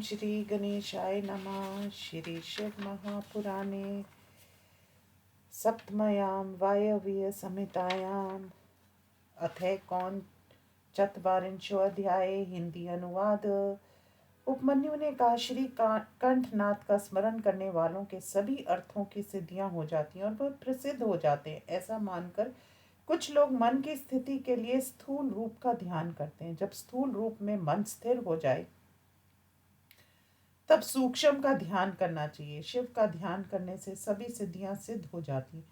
श्री गणेशाय नमः। श्री शिव महापुराणे सप्तम्यां वायव्य संहितायाम् अथैकोन चत्वारिंशो अध्याय। हिंदी अनुवाद। उपमन्यु ने कहा, श्री कंठनाथ का स्मरण करने वालों के सभी अर्थों की सिद्धियां हो जाती हैं और वह प्रसिद्ध हो जाते हैं। ऐसा मानकर कुछ लोग मन की स्थिति के लिए स्थूल रूप का ध्यान करते हैं। जब स्थूल रूप में मन स्थिर हो जाए तब सूक्ष्म का ध्यान करना चाहिए। शिव का ध्यान करने से सभी सिद्धियां सिद्ध हो जाती।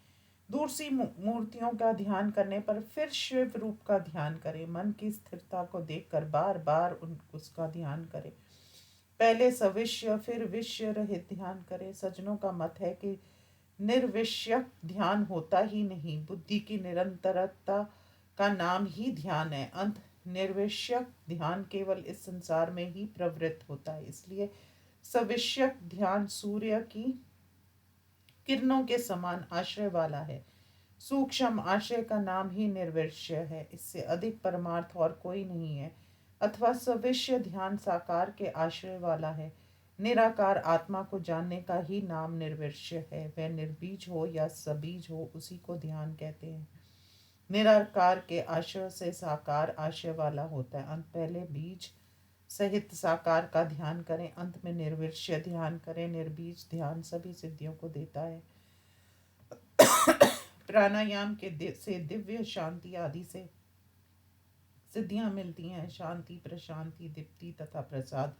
दूर सी मूर्तियों का ध्यान करने पर फिर शिव रूप का ध्यान करें। मन की स्थिरता को देखकर बार बार उसका ध्यान करें। पहले सविष्य फिर विषय रहित ध्यान करें। सज्जनों का मत है कि निर्विषयक ध्यान होता ही नहीं। बुद्धि की निरंतरता का नाम ही ध्यान है। अंत निर्विषयक ध्यान केवल इस संसार में ही प्रवृत्त होता है। इसलिए सविष्यक ध्यान सूर्य की किरणों के समान आश्रय वाला है। सूक्ष्म आश्रय का नाम ही निर्विषय है। इससे अधिक परमार्थ और कोई नहीं है। अथवा सविष्य ध्यान साकार के आश्रय वाला है। निराकार आत्मा को जानने का ही नाम निर्विषय है। वह निर्बीज हो या सबीज हो, उसी को ध्यान कहते हैं। निराकार के आश्रय से साकार आश्रय वाला होता है। अंत पहले बीज सहित साकार का ध्यान करें, अंत में निर्विषय ध्यान करें। निर्बीज ध्यान सभी सिद्धियों को देता है। प्राणायाम के से दिव्य शांति आदि से सिद्धियां मिलती हैं। शांति, प्रशांति, दीप्ति तथा प्रसाद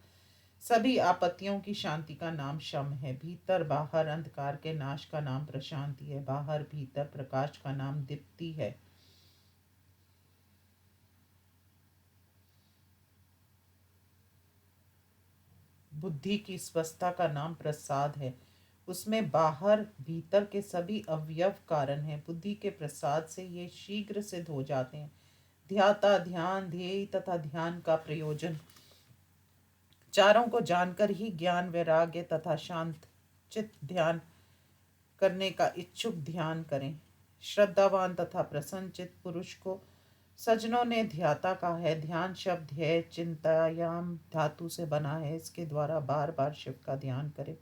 सभी आपत्तियों की शांति का नाम शम है। भीतर बाहर अंधकार के नाश का नाम प्रशांति है। बाहर भीतर प्रकाश का नाम दीप्ति है। बुद्धि की स्वस्थता का नाम प्रसाद है। उसमें बाहर भीतर के सभी अवयव कारण है। बुद्धि के प्रसाद से ये शीघ्र सिद्ध हो जाते हैं। ध्याता, ध्यान, ध्येय तथा ध्यान का प्रयोजन चारों को जानकर ही ज्ञान, वैराग्य तथा शांत चित्त ध्यान करने का इच्छुक ध्यान करें। श्रद्धावान तथा प्रसन्न चित्त पुरुष को सज्जनों ने ध्याता कहा है। ध्यान शब्द है चिंतायाम धातु से बना है। इसके द्वारा बार बार शिव का ध्यान करें।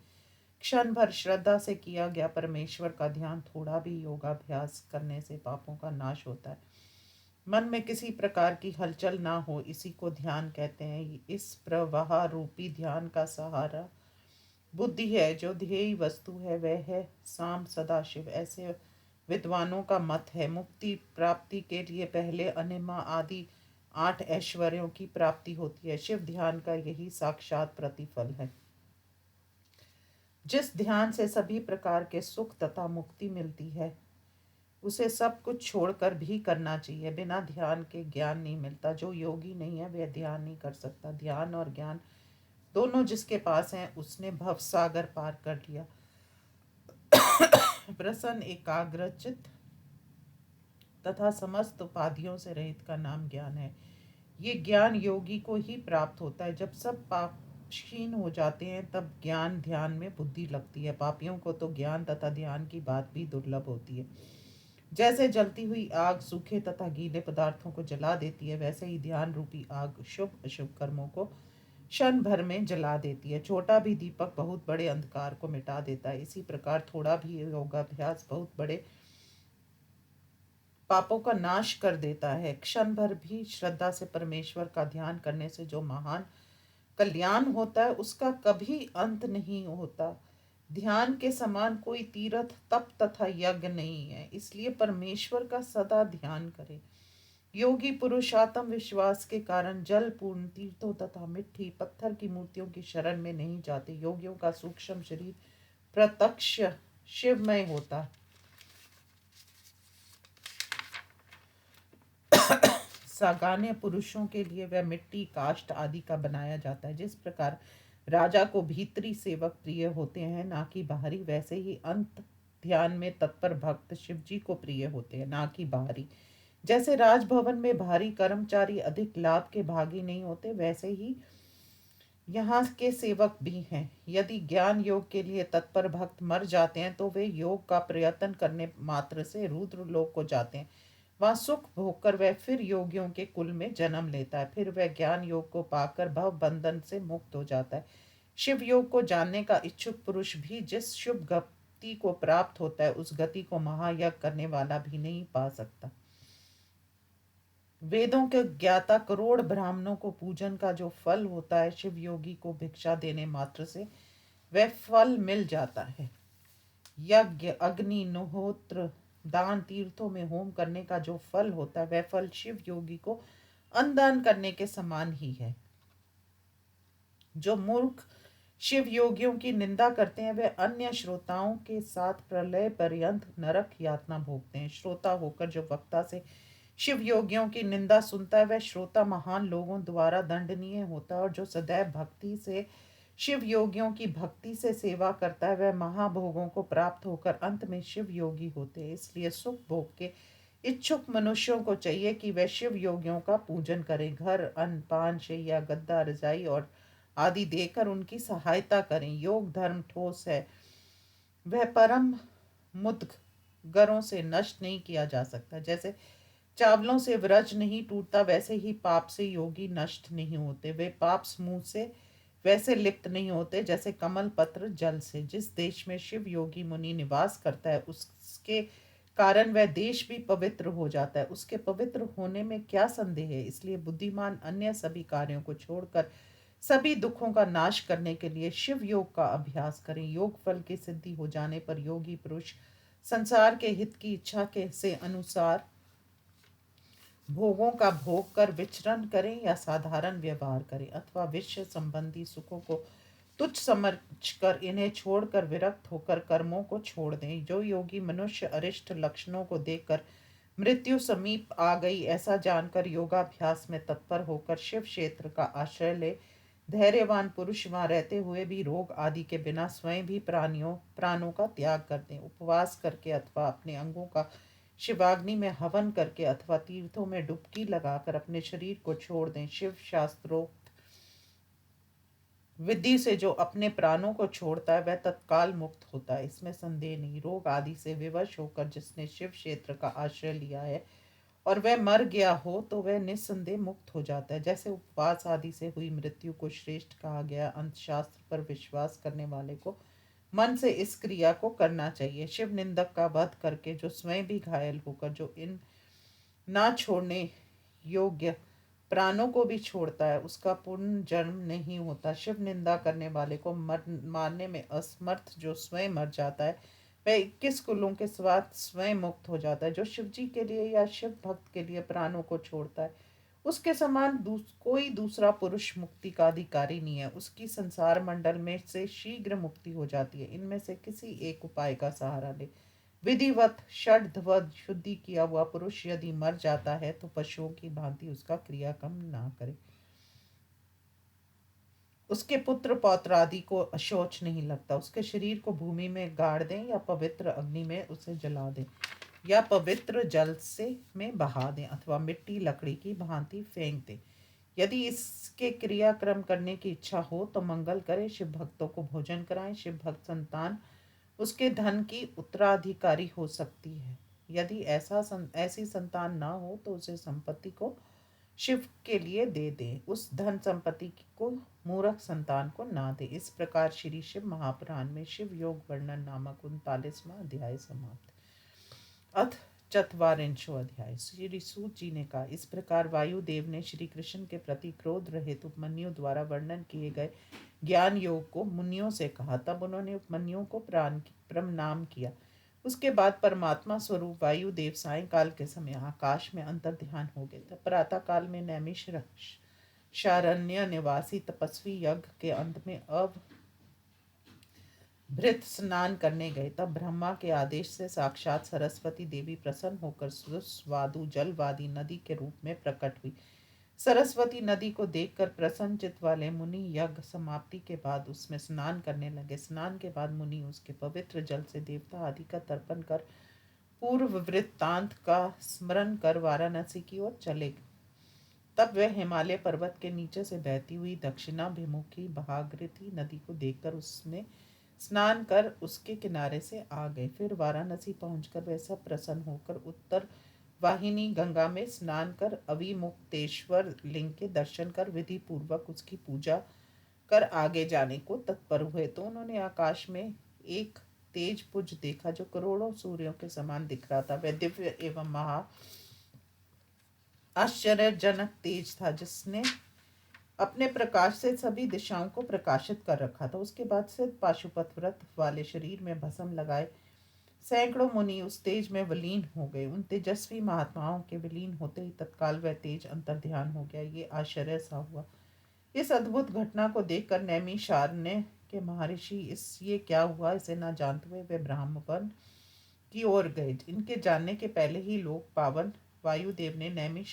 क्षण भर श्रद्धा से किया गया परमेश्वर का ध्यान थोड़ा भी योगाभ्यास करने से पापों का नाश होता है। मन में किसी प्रकार की हलचल ना हो, इसी को ध्यान कहते हैं। इस प्रवाह रूपी ध्यान का सहारा बुद्धि है। जो ध्येय वस्तु है वह है साम सदाशिव। ऐसे विद्वानों का मत है। मुक्ति प्राप्ति के लिए पहले अनिमा आदि 8 ऐश्वर्यों की प्राप्ति होती है। शिव ध्यान का यही साक्षात प्रतिफल है। जिस ध्यान से सभी प्रकार के सुख तथा मुक्ति मिलती है, उसे सब कुछ छोड़कर भी करना चाहिए। बिना ध्यान के ज्ञान नहीं मिलता। जो योगी नहीं है वह ध्यान नहीं कर सकता। ध्यान और ज्ञान दोनों जिसके पास हैं, उसने भवसागर पार कर लिया। प्रसन्न, एकाग्रचित्त तथा समस्त उपाधियों से रहित का नाम ज्ञान है। ये ज्ञान योगी को ही प्राप्त होता है। जब सब पाप क्षीण हो जाते हैं तब ज्ञान ध्यान में बुद्धि लगती है। पापियों को तो ज्ञान तथा ध्यान की बात भी दुर्लभ होती है। जैसे जलती हुई आग सूखे तथा गीले पदार्थों को जला देती है, वैसे ही ध्यान रूपी आग शुभ अशुभ कर्मों को क्षण भर में जला देती है। छोटा भी दीपक बहुत बड़े अंधकार को मिटा देता है। इसी प्रकार थोड़ा भी योगाभ्यास बहुत बड़े पापों का नाश कर देता है। क्षण भर भी श्रद्धा से परमेश्वर का ध्यान करने से जो महान कल्याण होता है, उसका कभी अंत नहीं होता। ध्यान के समान कोई तीर्थ, तप तथा यज्ञ नहीं है। इसलिए परमेश्वर का सदा ध्यान करें। योगी पुरुष आत्म विश्वास के कारण जल पूर्ण तीर्थों तथा मिट्टी पत्थर की मूर्तियों की शरण में नहीं जाते। योगियों का सूक्ष्म शरीर प्रत्यक्ष शिवमय होता है। सागान्य पुरुषों के लिए वह मिट्टी, काष्ठ आदि का बनाया जाता है। जिस प्रकार राजा को भीतरी सेवक प्रिय होते हैं, ना कि बाहरी, वैसे ही अंत ध्यान में तत्पर भक्त शिव जी को प्रिय होते हैं, ना कि बाहरी। जैसे राजभवन में बाहरी कर्मचारी अधिक लाभ के भागी नहीं होते, वैसे ही यहाँ के सेवक भी हैं। यदि ज्ञान योग के लिए तत्पर भक्त मर जाते हैं तो वे योग का प्रयत्न करने मात्र से रुद्र लोक को जाते हैं। वहाँ सुख भोगकर वह फिर योगियों के कुल में जन्म लेता है। फिर वह ज्ञान योग को पाकर भव बंधन से मुक्त हो जाता है। शिव योग को जानने का इच्छुक पुरुष भी जिस शुभ गति को प्राप्त होता है उस गति को महायज्ञ करने वाला भी नहीं पा सकता। वेदों के ज्ञाता करोड़ ब्राह्मणों को पूजन का जो फल होता है, शिव योगी को भिक्षा देने मात्र से वह फल मिल जाता है। यज्ञ, अग्नि, नहोत्र, दान, तीर्थों में होम करने का जो फल होता है वह फल शिव योगी को अन्नदान करने के समान ही है। जो मूर्ख शिव योगियों की निंदा करते हैं वे अन्य श्रोताओं के साथ प्रलय पर्यंत नरक यातना भोगते हैं। श्रोता होकर जो वक्ता से शिव योगियों की निंदा सुनता है वह श्रोता महान लोगों द्वारा दंडनीय होता है, और जो सदैव भक्ति से शिव योगियों की भक्ति से सेवा करता है वह महाभोगों को प्राप्त होकर अंत में शिव योगी होते हैं। इसलिए सुख भोग के इच्छुक मनुष्यों को चाहिए कि वह शिव योगियों का पूजन करें। घर, अन्न, पान, शैया, गद्दा, रजाई और आदि देकर उनकी सहायता करें। योग धर्म ठोस है, वह परम मुद्गरों से नष्ट नहीं किया जा सकता। जैसे चावलों से व्रज नहीं टूटता वैसे ही पाप से योगी नष्ट नहीं होते। वे पाप समूह से वैसे लिप्त नहीं होते जैसे कमल पत्र जल से। जिस देश में शिव योगी मुनि निवास करता है उसके कारण वह देश भी पवित्र हो जाता है। उसके पवित्र होने में क्या संदेह है। इसलिए बुद्धिमान अन्य सभी कार्यों को छोड़कर सभी दुखों का नाश करने के लिए शिव योग का अभ्यास करें। योग फल की सिद्धि हो जाने पर योगी पुरुष संसार के हित की इच्छा के से अनुसार भोगों का भोग कर विचरण करें या साधारण व्यवहार करें, अथवा विश्व संबंधी सुखों को तुच्छ समझकर इन्हें छोड़कर विरक्त होकर कर्मों को छोड़ दें। जो योगी मनुष्य अरिष्ट लक्षणों को देखकर मृत्यु समीप आ गई ऐसा जानकर योगाभ्यास में तत्पर होकर शिव क्षेत्र का आश्रय ले, धैर्यवान पुरुष वहां रहते हुए भी रोग आदि के बिना स्वयं भी प्राणों का त्याग कर दें। उपवास करके अथवा अपने अंगों का शिवाग्नि में हवन करके अथवा तीर्थों में डुबकी लगाकर अपने शरीर को छोड़ दें। शिव शास्त्रोक्त विधि से जो अपने प्राणों को छोड़ता है वह तत्काल मुक्त होता है, इसमें संदेह नहीं। रोग आदि से विवश होकर जिसने शिव क्षेत्र का आश्रय लिया है और वह मर गया हो तो वह निस्संदेह मुक्त हो जाता है। जैसे उपवास आदि से हुई मृत्यु को श्रेष्ठ कहा गया, अंतशास्त्र पर विश्वास करने वाले को मन से इस क्रिया को करना चाहिए। शिव निंदक का वध करके जो स्वयं भी घायल होकर जो इन ना छोड़ने योग्य प्राणों को भी छोड़ता है उसका पुनर्जन्म नहीं होता। शिव निंदा करने वाले को मारने में असमर्थ जो स्वयं मर जाता है वह 21 कुलों के साथ स्वयं मुक्त हो जाता है। जो शिव जी के लिए या शिव भक्त के लिए प्राणों को छोड़ता है उसके समान कोई दूसरा पुरुष मुक्ति का अधिकारी नहीं है। उसकी संसार मंडल में से शीघ्र मुक्ति हो जाती है। इनमें से किसी एक उपाय का सहारा ले। विधिवत षड्वद शुद्धि किया हुआ पुरुष यदि मर जाता है तो पशुओं की भांति उसका क्रियाक्रम ना करे। उसके पुत्र पौत्र आदि को अशौच नहीं लगता। उसके शरीर को भूमि में गाड़ दें या पवित्र अग्नि में उसे जला दें या पवित्र जल से में बहा दें अथवा मिट्टी लकड़ी की भांति फेंक दें। यदि इसके क्रियाक्रम करने की इच्छा हो तो मंगल करें, शिव भक्तों को भोजन कराएं। शिव भक्त संतान उसके धन की उत्तराधिकारी हो सकती है। यदि ऐसी संतान ना हो तो उसे संपत्ति को शिव के लिए दे दे, उस धन संपत्ति को मूर्ख संतान को ना दे। इस प्रकार श्री शिव महापुराण में शिव योग वर्णन नामक 39वां अध्याय समाप्त। अथ चत्वारिंशो अध्याय। श्री सूत जी ने कहा, इस प्रकार वायुदेव ने श्री कृष्ण के प्रति क्रोध रहित उपमन्यु द्वारा वर्णन किए गए ज्ञान योग को मुनियों से कहा। तब उन्होंने उपमन्यु को प्रणाम किया। उसके बाद परमात्मा स्वरूप वायुदेव सायंकाल के समय आकाश में अंतर ध्यान हो गए। तब प्रातः काल में नैमिषारण्य निवासी तपस्वी यज्ञ के अंत में भृत स्नान करने गए। तब ब्रह्मा के आदेश से साक्षात सरस्वती देवी प्रसन्न होकर सुस्वादु जलवादी नदी के रूप में प्रकट हुई। सरस्वती नदी को देखकर प्रसन्न चित्त वाले मुनि यज्ञ समाप्ति के बाद उसमें स्नान करने लगे। स्नान के बाद मुनि उसके पवित्र जल से देवता आदि का तर्पण कर पूर्व वृत्तांत का स्मरण कर वाराणसी की ओर चले। तब वह हिमालय पर्वत के नीचे से बहती हुई दक्षिणाभिमुखी भागीरथी नदी को देखकर उसमें स्नान कर उसके किनारे से आ गए। फिर वाराणसी पहुंचकर वह सब प्रसन्न होकर उत्तर वाहिनी गंगा में स्नान कर अविमुक्तेश्वर लिंग के दर्शन कर विधि पूर्वक उसकी पूजा कर आगे जाने को तत्पर हुए तो उन्होंने आकाश में एक तेज पुंज देखा जो करोड़ों सूर्यों के समान दिख रहा था। वह दिव्य एवं महा आश्चर्यजनक तेज था, जिसने अपने प्रकाश से सभी दिशाओं को प्रकाशित कर रखा था। उसके बाद से पाशुपत व्रत वाले शरीर में भस्म लगाए सैकड़ों मुनि उस तेज में विलीन हो गए। उन तेजस्वी महात्माओं के विलीन होते ही तत्काल वह तेज अंतर ध्यान हो गया। ये आश्चर्य सा हुआ। इस अद्भुत घटना को देखकर नैमिषारण्य के महर्षि इस ये क्या हुआ इसे न जानते हुए वे ब्राह्मण की ओर गए। इनके जानने के पहले ही लोग पावन वायुदेव ने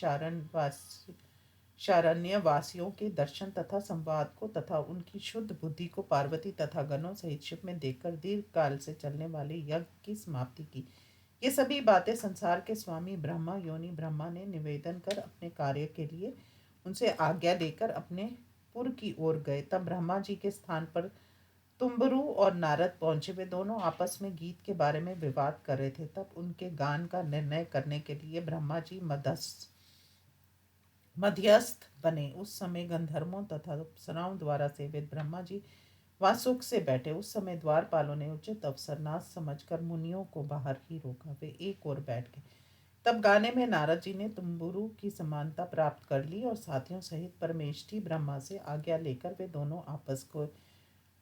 शारण्य वासियों के दर्शन तथा संवाद को तथा उनकी शुद्ध बुद्धि को पार्वती तथा गणों सहित शिव में देखकर दीर्घ काल से चलने वाले यज्ञ की समाप्ति की। ये सभी बातें संसार के स्वामी ब्रह्मा योनि ब्रह्मा ने निवेदन कर अपने कार्य के लिए उनसे आज्ञा लेकर अपने पुर की ओर गए। तब ब्रह्मा जी के स्थान पर तुम्बरु और नारद पहुंचे। वे दोनों आपस में गीत के बारे में विवाद कर रहे थे। तब उनके गान का निर्णय करने के लिए ब्रह्मा जी मध्यस्थ बने। उस समय गंधर्वों तथा अप्सराओं द्वारा सेवित ब्रह्मा जी वहां सुख से बैठे। उस समय द्वारपालों ने उचित अवसर ना समझकर मुनियों को बाहर ही रोका। वे एक ओर बैठ गए। तब गाने में नारद जी ने तुम्बुरु की समानता प्राप्त कर ली और साथियों सहित परमेष्ठी ब्रह्मा से आज्ञा लेकर वे दोनों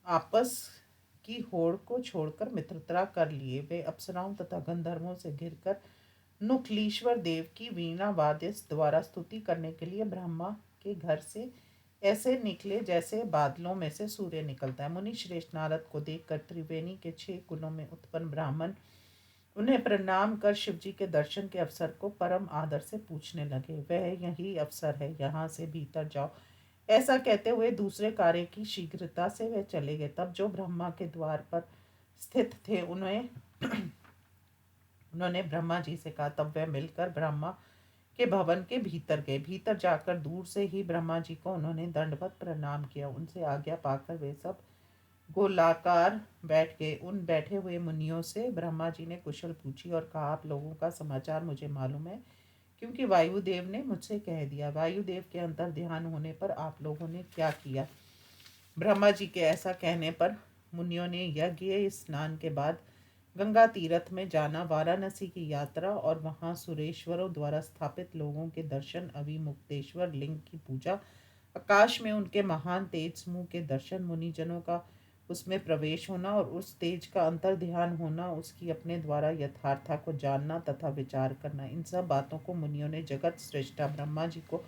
आपस की होड़ को छोड़कर मित्रता कर लिए। वे अप्सराओं तथा गंधर्वों से घिरकर नुक्लीश्वर देव की वीणा वाद्य द्वारा स्तुति करने के लिए ब्रह्मा के घर से ऐसे निकले जैसे बादलों में से सूर्य निकलता है। मुनि श्रेष्ठ नारद को देखकर त्रिवेणी के 6 कुलों में उत्पन्न ब्राह्मण उन्हें प्रणाम कर शिवजी के दर्शन के अवसर को परम आदर से पूछने लगे। वह यही अवसर है, यहाँ से भीतर जाओ। ऐसा कहते हुए दूसरे कार्य की शीघ्रता से वे चले गए। तब जो ब्रह्मा के द्वार पर स्थित थे उन्होंने ब्रह्मा जी से कहा। तब वे मिलकर ब्रह्मा के भवन के भीतर गए। भीतर जाकर दूर से ही ब्रह्मा जी को उन्होंने दंडवत प्रणाम किया। उनसे आज्ञा पाकर वे सब गोलाकार बैठ गए। उन बैठे हुए मुनियों से ब्रह्मा जी ने कुशल पूछी और कहा, आप लोगों का समाचार मुझे मालूम है, क्योंकि वायुदेव ने मुझसे कह दिया। वायुदेव के अंतर ध्यान होने पर आप लोगों ने क्या किया? ब्रह्मा जी के ऐसा कहने पर मुनियों ने यज्ञ स्नान के बाद गंगा तीर्थ में जाना, वाराणसी की यात्रा और वहां सुरेश्वरों द्वारा स्थापित लोगों के दर्शन, अभिमुक्तेश्वर लिंग की पूजा, आकाश में उनके महान तेज समूह के दर्शन, मुनिजनों का उसमें प्रवेश होना और उस तेज का अंतर ध्यान होना, उसकी अपने द्वारा यथार्था को जानना तथा विचार करना, इन सब बातों को मुनियों ने जगत श्रेष्ठा ब्रह्मा जी को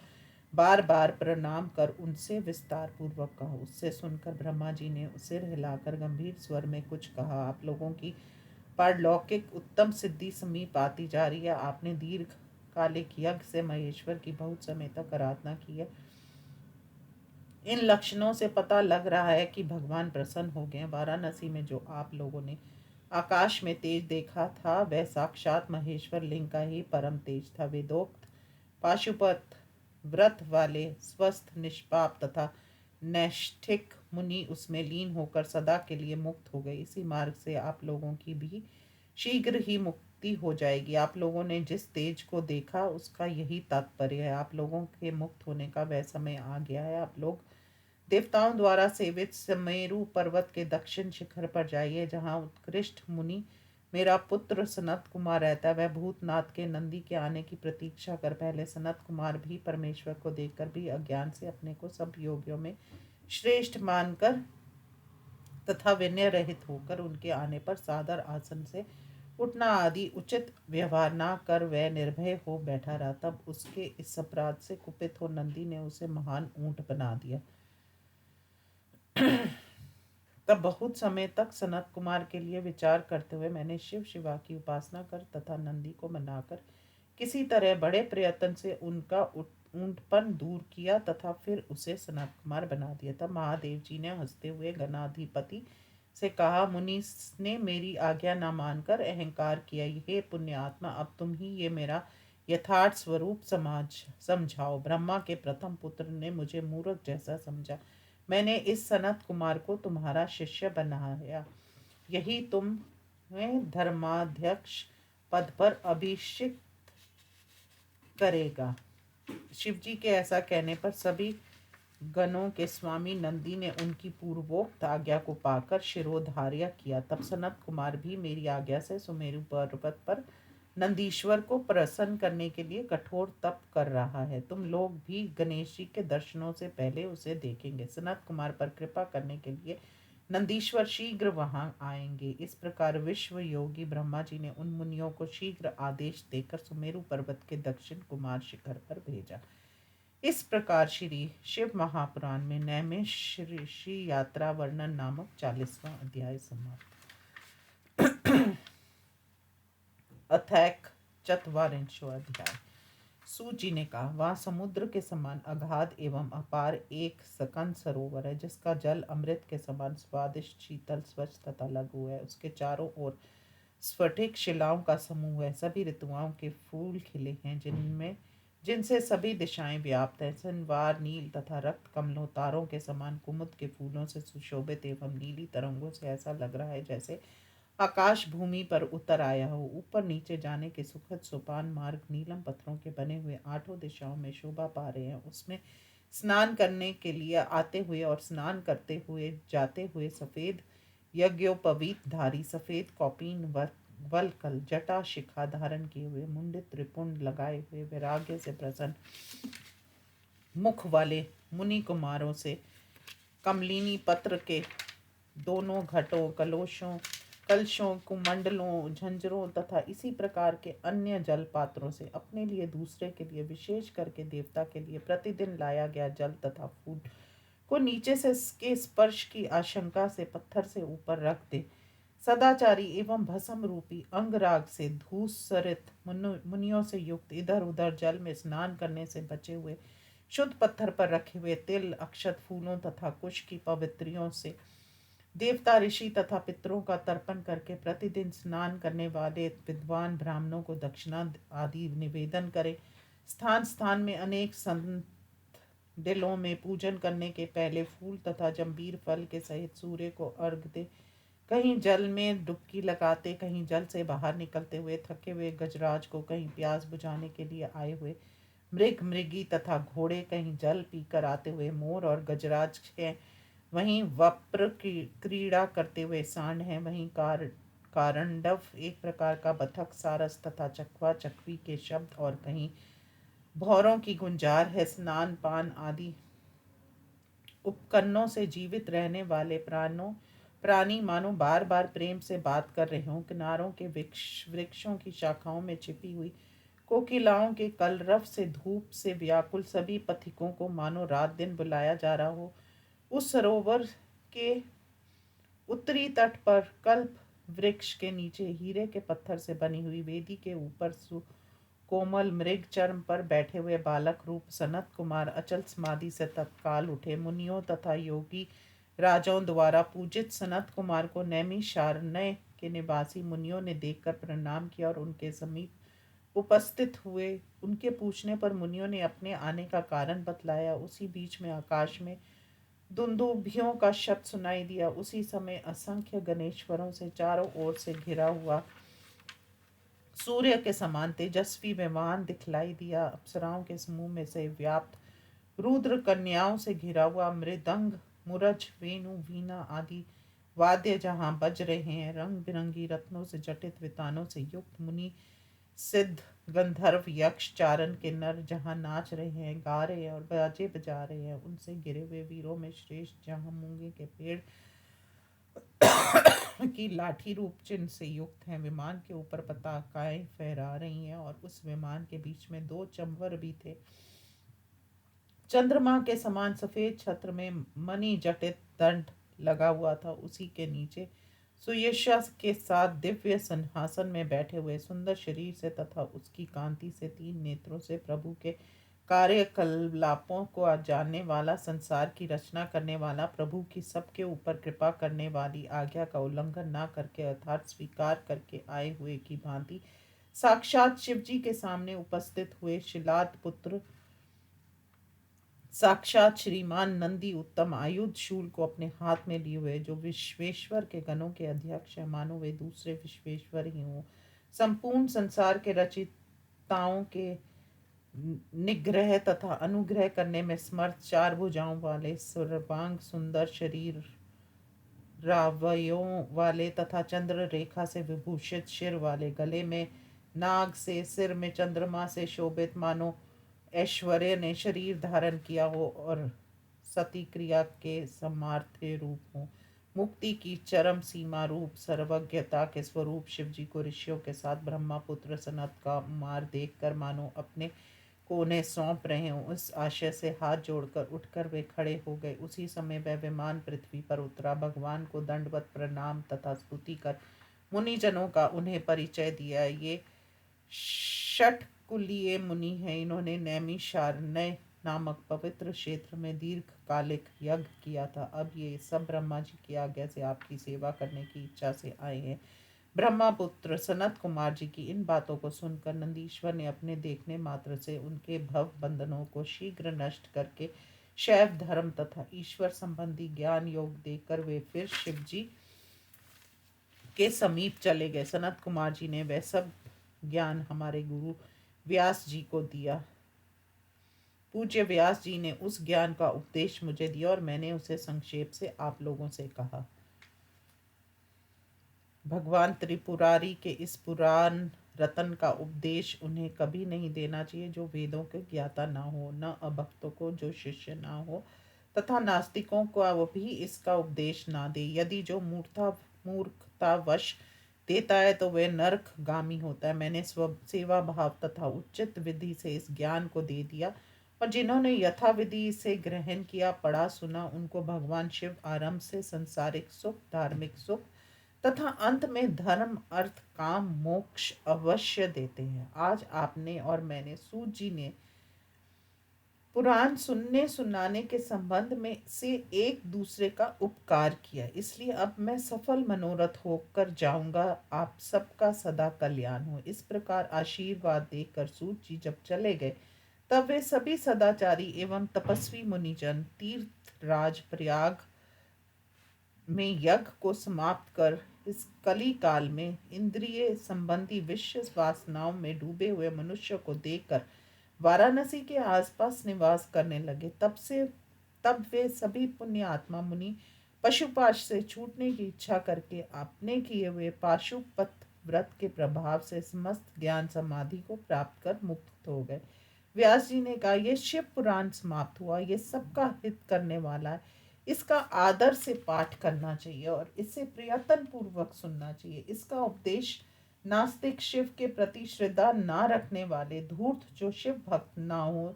बार बार प्रणाम कर उनसे विस्तार पूर्वक कहा। उससे सुनकर ब्रह्मा जी ने सिर हिलाकर गंभीर स्वर में कुछ कहा। आप लोगों की पारलौकिक उत्तम सिद्धि समीप आती जा रही है। आपने दीर्घ कालिक यज्ञ से महेश्वर की बहुत समय तक आराधना की है। इन लक्षणों से पता लग रहा है कि भगवान प्रसन्न हो गए। वाराणसी में जो आप लोगों ने आकाश में तेज देखा था वह साक्षात महेश्वर लिंग का ही परम तेज था। वेदोक्त पाशुपत व्रत वाले स्वस्थ निष्पाप तथा नैष्ठिक मुनि उसमें लीन होकर सदा के लिए मुक्त हो गए। इसी मार्ग से आप लोगों की भी शीघ्र ही मुक्ति हो जाएगी। आप लोगों ने जिस तेज को देखा उसका यही तात्पर्य है। आप लोगों के मुक्त होने का वह समय आ गया है। आप लोग देवताओं द्वारा सेवित समेरु पर्वत के दक्षिण शिखर पर जाइए, जहाँ उत्कृष्ट मुनि मेरा पुत्र सनत कुमार रहता है। वह भूतनाथ के नंदी के आने की प्रतीक्षा कर पहले सनत कुमार भी परमेश्वर को देखकर भी अज्ञान से अपने को सब योगियों में श्रेष्ठ मानकर तथा विनय रहित होकर उनके आने पर सादर आसन से उठना आदि उचित व्यवहार ना कर वह निर्भय हो बैठा रहा। तब उसके इस अपराध से कुपित हो नंदी ने उसे महान ऊंट बना दिया। तब बहुत समय तक सनत कुमार के लिए विचार करते हुए मैंने शिव शिवा की उपासना कर तथा नंदी को मनाकर किसी तरह बड़े प्रयत्न से उनका ऊंटपन दूर किया तथा फिर उसे सनत कुमार बना दिया। तब महादेव जी ने हंसते हुए गणाधिपति से कहा, मुनि ने मेरी आज्ञा न मानकर अहंकार किया। हे पुण्य आत्मा, अब तुम ही ये मेरा यथार्थ स्वरूप समझाओ। ब्रह्मा के प्रथम पुत्र ने मुझे मूर्ख जैसा समझा। मैंने इस सनत कुमार को तुम्हारा शिष्य बनाया। यही तुम्हें धर्माध्यक्ष पद पर अभिषिक्त करेगा। शिवजी के ऐसा कहने पर सभी गणों के स्वामी नंदी ने उनकी पूर्वोक्त आज्ञा को पाकर शिरोधार्य किया। तब सनत कुमार भी मेरी आज्ञा से सुमेरु पर्वत पर नंदीश्वर को प्रसन्न करने के लिए कठोर तप कर रहा है। तुम लोग भी गणेश जी के दर्शनों से पहले उसे देखेंगे। सनत कुमार पर कृपा करने के लिए नंदीश्वर शीघ्र वहां आएंगे। इस प्रकार विश्व योगी ब्रह्मा जी ने उन मुनियों को शीघ्र आदेश देकर सुमेरु पर्वत के दक्षिण कुमार शिखर पर भेजा। इस प्रकार श्री शिव महापुराण में नैमिष ऋषि यात्रा वर्णन नामक 40वां अध्याय समाप्त। अथैक चत्वारिंशो अध्याय। सूत जी ने कहा, वह समुद्र के समान अगाध एवं अपार एक सकंद सरोवर है, जिसका जल अमृत के समान स्वादिष्ट, शीतल, स्वच्छ तथा लघु है। उसके चारों ओर स्फटिक शिलाओं का समूह है। सभी ऋतुओं के फूल खिले हैं, जिनसे सभी दिशाएं व्याप्त है। सिनवार, नील तथा रक्त कमलों, तारों के समान कुमुद के फूलों से सुशोभित एवं नीली तरंगों से ऐसा लग रहा है जैसे आकाश भूमि पर उतर आया हो। ऊपर नीचे जाने के सुखद सोपान मार्ग नीलम पत्थरों के बने हुए आठों दिशाओं में शोभा पा रहे हैं। उसमें स्नान करने के लिए आते हुए और स्नान करते हुए जाते हुए सफेद यज्ञोपवीत धारी, सफेद कौपीन वलकल जटा शिखा धारण किए हुए, मुंडित त्रिपुंड लगाए हुए, वैराग्य से प्रसन्न मुख वाले मुनि कुमारों से कमलिनी पत्र के दोनों घटों, कलशों, कुमंडलों, झंझरों तथा इसी प्रकार के अन्य जल पात्रों से अपने लिए, दूसरे के लिए, विशेष करके देवता के लिए प्रतिदिन लाया गया जल तथा फूल को नीचे से के स्पर्श की आशंका से पत्थर से ऊपर रख दे। सदाचारी एवं भस्म रूपी अंगराग से धूसरित मुनियों से युक्त इधर उधर जल में स्नान करने से बचे हुए शुद्ध पत्थर पर रखे हुए तिल, अक्षत, फूलों तथा कुश की पवित्रियों से देवता, ऋषि तथा पितरों का तर्पण करके प्रतिदिन स्नान करने वाले विद्वान ब्राह्मणों को दक्षिणा आदि निवेदन करे। स्थान स्थान में अनेक संत दिलों में पूजन करने के पहले फूल तथा जंबीर फल के सहित सूर्य को अर्घ दे। कहीं जल में डुबकी लगाते, कहीं जल से बाहर निकलते हुए थके हुए गजराज को, कहीं प्यास बुझाने के लिए आए हुए मृग, मृगी तथा घोड़े, कहीं जल पीकर आते हुए मोर और गजराज हैं, वहीं वप्र की क्रीड़ा करते हुए सांड हैं, वहीं कारंडव एक प्रकार का बतख, सारस तथा चकवा चकवी के शब्द, और कहीं भौरों की गुंजार है। स्नान पान आदि उपकरणों से जीवित रहने वाले प्राणी मानो बार बार प्रेम से बात कर रहे हों। किनारों के वृक्षों की शाखाओं में छिपी हुई कोकिलाओं के कलरव से, धूप से व्याकुल सभी पथिकों को मानो रात दिन बुलाया जा रहा हो। उस सरोवर के उत्तरी तट पर कल्प वृक्ष के नीचे हीरे के पत्थर से बनी हुई वेदी के ऊपर कोमल मृग चर्म पर बैठे हुए बालक रूप सनत कुमार अचल समाधि से तत्काल उठे। मुनियों तथा योगी राजाओं द्वारा पूजित सनत कुमार को नैमिषारण्य के निवासी मुनियों ने देखकर प्रणाम किया और उनके समीप उपस्थित हुए। उनके पूछने पर मुनियों ने अपने आने का कारण बतलाया। उसी बीच में आकाश में दुंदुभियों का शब्द सुनाई दिया। उसी समय असंख्य गणेश्वरों से चारों ओर से घिरा हुआ सूर्य के समान तेजस्वी विमान दिखलाई दिया। अप्सराओं के समूह में से व्याप्त रुद्र कन्याओं से घिरा हुआ मृदंग, मुरज, वेणु, वीणा आदि वाद्य जहाँ बज रहे हैं। रंग बिरंगी रत्नों से जटित वितानों से युक्त मुनि, सिद्ध, गंधर्व, यक्ष, चारण के नर जहाँ नाच रहे हैं, गा रहे हैं और बाजे बजा रहे हैं। उनसे घिरे हुए वीरों में श्रेष्ठ जहाँ मूंगे के पेड़ की लाठी रूप चिन्ह से युक्त हैं। विमान के ऊपर पताकाएं फहरा रही हैं और उस विमान के बीच में 2 चंवर भी थे। चंद्रमा के समान सफेद छत्र में मणि जटित दंड लगा हुआ था। उसी के नीचे सुयशा के साथ दिव्य सिंहासन में बैठे हुए, सुंदर शरीर से तथा उसकी कांति से 3 नेत्रों से प्रभु के कार्यकलापों को जानने वाला, संसार की रचना करने वाला, प्रभु की सबके ऊपर कृपा करने वाली आज्ञा का उल्लंघन न करके अर्थात स्वीकार करके आए हुए की भांति साक्षात शिव जी के सामने उपस्थित हुए। शिलाद पुत्र साक्षात श्रीमान नंदी उत्तम आयुध शूल को अपने हाथ में लिए हुए, जो विश्वेश्वर के गणों के अध्यक्ष है, मानो वे दूसरे विश्वेश्वर ही हों। संपूर्ण संसार के रचिताओं के निग्रह तथा अनुग्रह करने में समर्थ, चार भुजाओं वाले, सर्वांग सुंदर शरीर, रावयों वाले तथा चंद्र रेखा से विभूषित शिर वाले, गले में नाग से, सिर में चंद्रमा से शोभित, मानो ऐश्वर्य ने शरीर धारण किया हो और सती क्रिया के समार्थ्य रूप हो, मुक्ति की चरम सीमा रूप, सर्वज्ञता के स्वरूप शिव जी को ऋषियों के साथ ब्रह्मा पुत्र सनत का मार देखकर मानो अपने को उन्हें सौंप रहे हों, उस आशय से हाथ जोड़कर उठकर वे खड़े हो गए। उसी समय वह विमान पृथ्वी पर उतरा, भगवान को दंडवत प्रणाम तथा स्तुति कर मुनिजनों का उन्हें परिचय दिया। ये षटकुलीय मुनि हैं। इन्होंने नैमिषारण्य नामक पवित्र क्षेत्र में दीर्घकालिक यज्ञ किया था। अब ये सब ब्रह्मा जी की आज्ञा से आपकी सेवा करने की इच्छा से आए हैं। ब्रह्मापुत्र सनत कुमार जी की इन बातों को सुनकर नंदीश्वर ने अपने देखने मात्र से उनके भव बंधनों को शीघ्र नष्ट करके शैव धर्म तथा ईश्वर संबंधी ज्ञान योग देकर वे फिर शिव जी के समीप चले गए। सनत कुमार जी ने वह सब ज्ञान हमारे गुरु व्यास जी को दिया। पूज्य व्यास जी ने उस ज्ञान का उपदेश मुझे दिया और मैंने उसे संक्षेप से आप लोगों से कहा। भगवान त्रिपुरारी के इस पुराण रतन का उपदेश उन्हें कभी नहीं देना चाहिए जो वेदों के ज्ञाता ना हो, न अभक्तों को जो शिष्य ना हो, तथा नास्तिकों को वो भी इसका उपदेश ना दे। यदि जो मूर्खतावश देता है तो वह नरकगामी होता है। मैंने स्व सेवा भाव तथा उचित विधि से इस ज्ञान को दे दिया और जिन्होंने यथाविधि इसे ग्रहण किया, पढ़ा, सुना, उनको भगवान शिव आरंभ से संसारिक सुख, धार्मिक सुख तथा अंत में धर्म, अर्थ, काम, मोक्ष अवश्य देते हैं। आज आपने और मैंने सूत जी ने पुराण सुनने सुनाने के संबंध में से एक दूसरे का उपकार किया, इसलिए अब मैं सफल मनोरथ होकर जाऊंगा। आप सबका सदा कल्याण हो। इस प्रकार आशीर्वाद देकर सूत जी जब चले गए तब वे सभी सदाचारी एवं तपस्वी मुनिजन तीर्थराज प्रयाग में यज्ञ को समाप्त कर इस कली काल में इंद्रिय संबंधी विषय वासनाओं में डूबे हुए मनुष्य को देखकर वाराणसी के आसपास निवास करने लगे। तब वे सभी पुण्य आत्मा मुनि पशुपाश से छूटने की इच्छा करके अपने किए हुए पाशुपत व्रत के प्रभाव से समस्त ज्ञान समाधि को प्राप्त कर मुक्त हो गए। व्यास जी ने कहा, यह शिव पुराण समाप्त हुआ, ये सबका हित करने वाला है। इसका आदर से पाठ करना चाहिए और इसे प्रयत्न पूर्वक सुनना चाहिए। इसका उपदेश नास्तिक, शिव के प्रति श्रद्धा ना रखने वाले, धूर्त जो शिव भक्त ना हो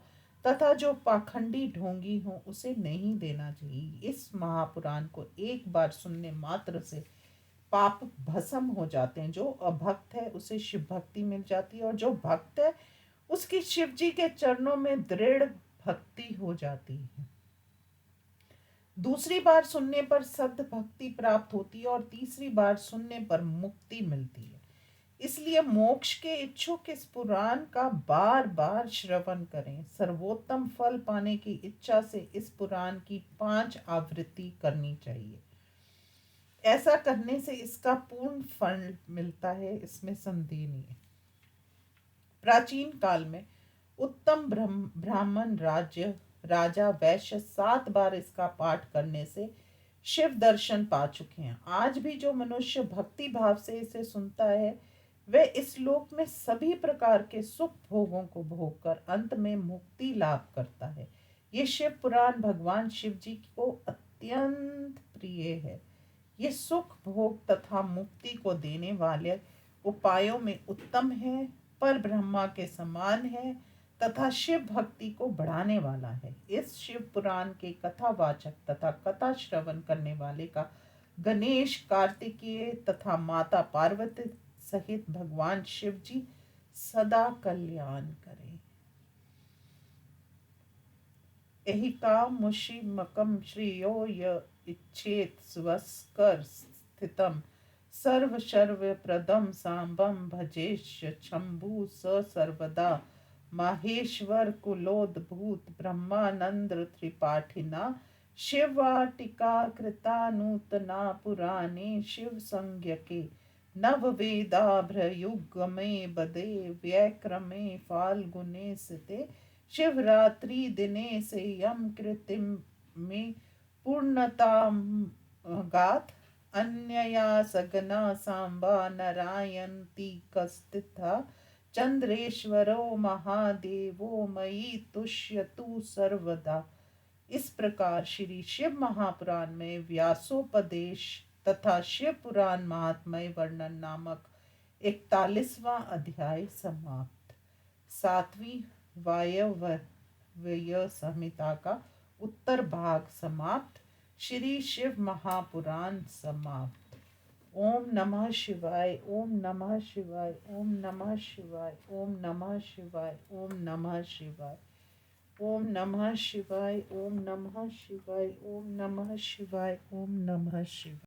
तथा जो पाखंडी ढोंगी हो उसे नहीं देना चाहिए। इस महापुराण को एक बार सुनने मात्र से पाप भस्म हो जाते हैं। जो अभक्त है उसे शिव भक्ति मिल जाती है और जो भक्त है उसकी शिव जी के चरणों में दृढ़ भक्ति हो जाती है। दूसरी बार सुनने पर सद भक्ति प्राप्त होती है और तीसरी बार सुनने पर मुक्ति मिलती है। इसलिए मोक्ष के इच्छुक इस पुराण का बार बार श्रवण करें। सर्वोत्तम फल पाने की इच्छा से इस पुराण की 5 आवृत्ति करनी चाहिए। ऐसा करने से इसका पूर्ण फल मिलता है, इसमें संदेह नहीं है। प्राचीन काल में उत्तम ब्राह्मण राजा वैश्य 7 बार इसका पाठ करने से शिव दर्शन पा चुके हैं। आज भी जो मनुष्य भक्ति भाव से इसे सुनता है वह इस लोक में सभी प्रकार के सुख भोगों को भोगकर अंत में मुक्ति लाभ करता है। ये शिव पुराण भगवान शिव जी को अत्यंत प्रिय है। ये सुख भोग तथा मुक्ति को देने वाले उपायों में उत्तम है, पर ब्रह्मा के समान है तथा शिव भक्ति को बढ़ाने वाला है। इस शिव पुराण के कथावाचक तथा कथा श्रवण करने वाले का गणेश, कार्तिकेय तथा माता पार्वती सहित भगवान शिव जी सदा कल्याण करें। एहिकामुषिमकं श्रेयो य इच्छेत स्वस्कर स्थितं सर्वप्रदं सांबं भजेष्य शंभु स सर्वदा माहेश्वर कुलोद्भूत ब्रह्मानंद त्रिपाठिना शिववाटिका कृता नूतना पुराणे शिव संज्ञके नववेदाभ्रयुग्मे बदे व्यक्रमे फाल्गुने सिते शिवरात्रि दिने से यम कृतिम में पूर्णता गाथ अन्यया सगना सांबा नारायणती कस्तिथा चंद्रेश्वरो महादेवो मयि तुष्यतु सर्वदा। इस प्रकार श्री शिव महापुराण में व्यासोपदेश तथा शिव पुराण महात्म्य वर्णन नामक 41वां अध्याय समाप्त। 7वीं वायव्य संहिता का उत्तर भाग समाप्त। श्री शिव महापुराण समाप्त। ओम नमः शिवाय, ओम नमः शिवाय, ओम नमः शिवाय, ओम नमः शिवाय, ओम नमः शिवाय, ओम नमः शिवाय, ओम नमः शिवाय, ओम नमः शिवाय, ओम नमः शिवाय।